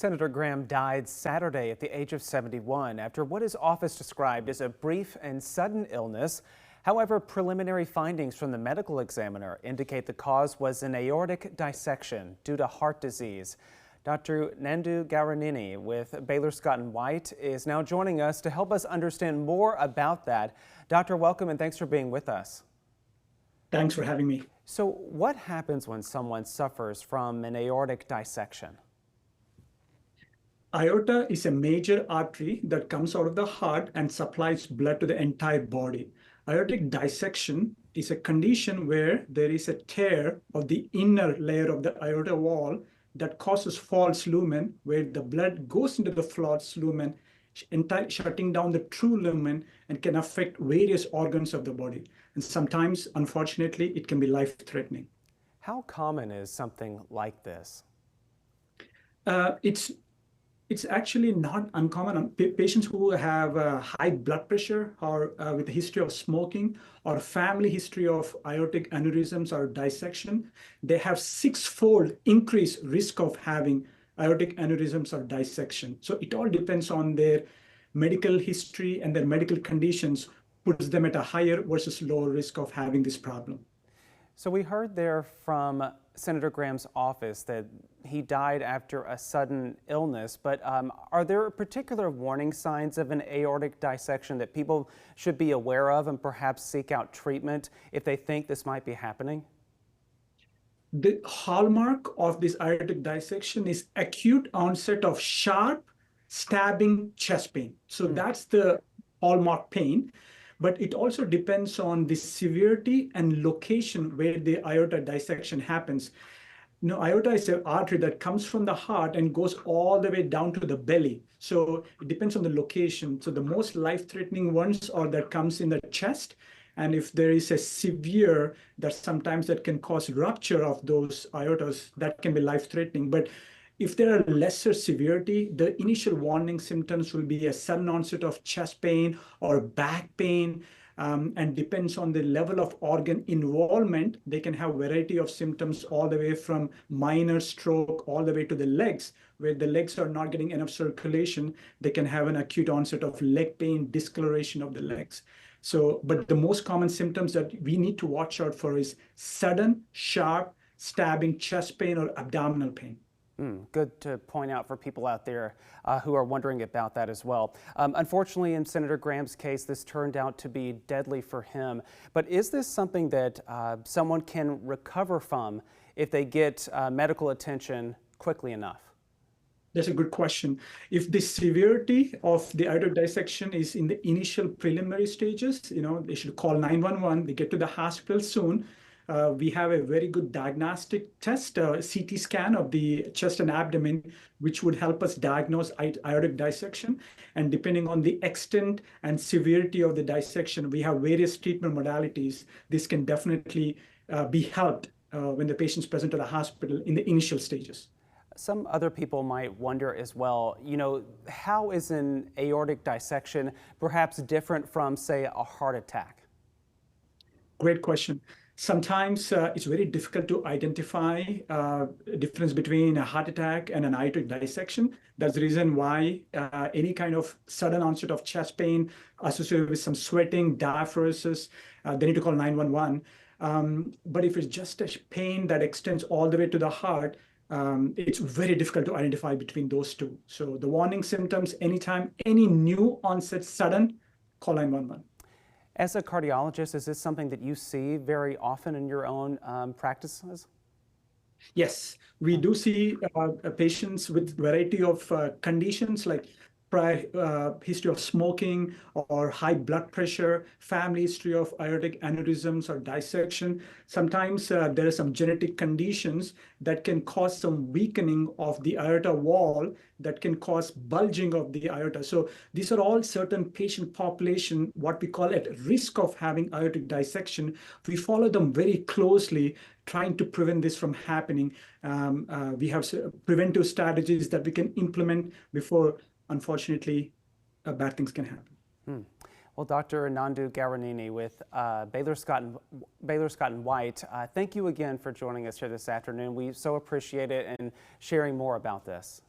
Senator Graham died Saturday at the age of 71 after what his office described as a brief and sudden illness. However, preliminary findings from the medical examiner indicate the cause was an aortic dissection due to heart disease. Dr. Nandu Gourineni with Baylor Scott & White is now joining us to help us understand more about that. Doctor, welcome and thanks for being with us. Thanks for having me. So what happens when someone suffers from an aortic dissection? Aorta is a major artery that comes out of the heart and supplies blood to the entire body. Aortic dissection is a condition where there is a tear of the inner layer of the aorta wall that causes false lumen, where the blood goes into the false lumen, shutting down the true lumen, and can affect various organs of the body. And sometimes, unfortunately, it can be life-threatening. How common is something like this? It's actually not uncommon. Patients who have high blood pressure or with a history of smoking or family history of aortic aneurysms or dissection, they have six-fold increased risk of having aortic aneurysms or dissection. So it all depends on their medical history, and their medical conditions puts them at a higher versus lower risk of having this problem. So we heard there from Senator Graham's office that he died after a sudden illness, but are there particular warning signs of an aortic dissection that people should be aware of and perhaps seek out treatment if they think this might be happening? The hallmark of this aortic dissection is acute onset of sharp, stabbing chest pain. So that's the hallmark pain. But it also depends on the severity and location where the aorta dissection happens. Aorta is an artery that comes from the heart and goes all the way down to the belly. So it depends on the location. So the most life-threatening ones are that comes in the chest. And if there is a severe, sometimes that can cause rupture of those aortas, that can be life-threatening. But if there are lesser severity, the initial warning symptoms will be a sudden onset of chest pain or back pain, and depends on the level of organ involvement. They can have a variety of symptoms all the way from minor stroke all the way to the legs, where the legs are not getting enough circulation. They can have an acute onset of leg pain, discoloration of the legs. But the most common symptoms that we need to watch out for is sudden, sharp, stabbing chest pain or abdominal pain. Good to point out for people out there who are wondering about that as well. Unfortunately, in Senator Graham's case, this turned out to be deadly for him. But is this something that someone can recover from if they get medical attention quickly enough? That's a good question. If the severity of the aortic dissection is in the initial preliminary stages, they should call 911. They get to the hospital soon. We have a very good diagnostic test, CT scan of the chest and abdomen, which would help us diagnose aortic dissection. And depending on the extent and severity of the dissection, we have various treatment modalities. This can definitely be helped when the patient's present to the hospital in the initial stages. Some other people might wonder as well, how is an aortic dissection perhaps different from, say, a heart attack? Great question. Sometimes it's very difficult to identify the difference between a heart attack and an aortic dissection. That's the reason why any kind of sudden onset of chest pain associated with some sweating, diaphoresis, they need to call 911. But if it's just a pain that extends all the way to the heart, it's very difficult to identify between those two. So the warning symptoms, anytime, any new onset sudden, call 911. As a cardiologist, is this something that you see very often in your own practices? Yes, we do see patients with variety of conditions like prior history of smoking or high blood pressure, family history of aortic aneurysms or dissection. Sometimes there are some genetic conditions that can cause some weakening of the aorta wall that can cause bulging of the aorta. So these are all certain patient population, what we call at risk of having aortic dissection. We follow them very closely, trying to prevent this from happening. We have preventive strategies that we can implement before, unfortunately, bad things can happen. Well, Dr. Nandu Gourineni with Baylor Scott & White, thank you again for joining us here this afternoon. We so appreciate it and sharing more about this.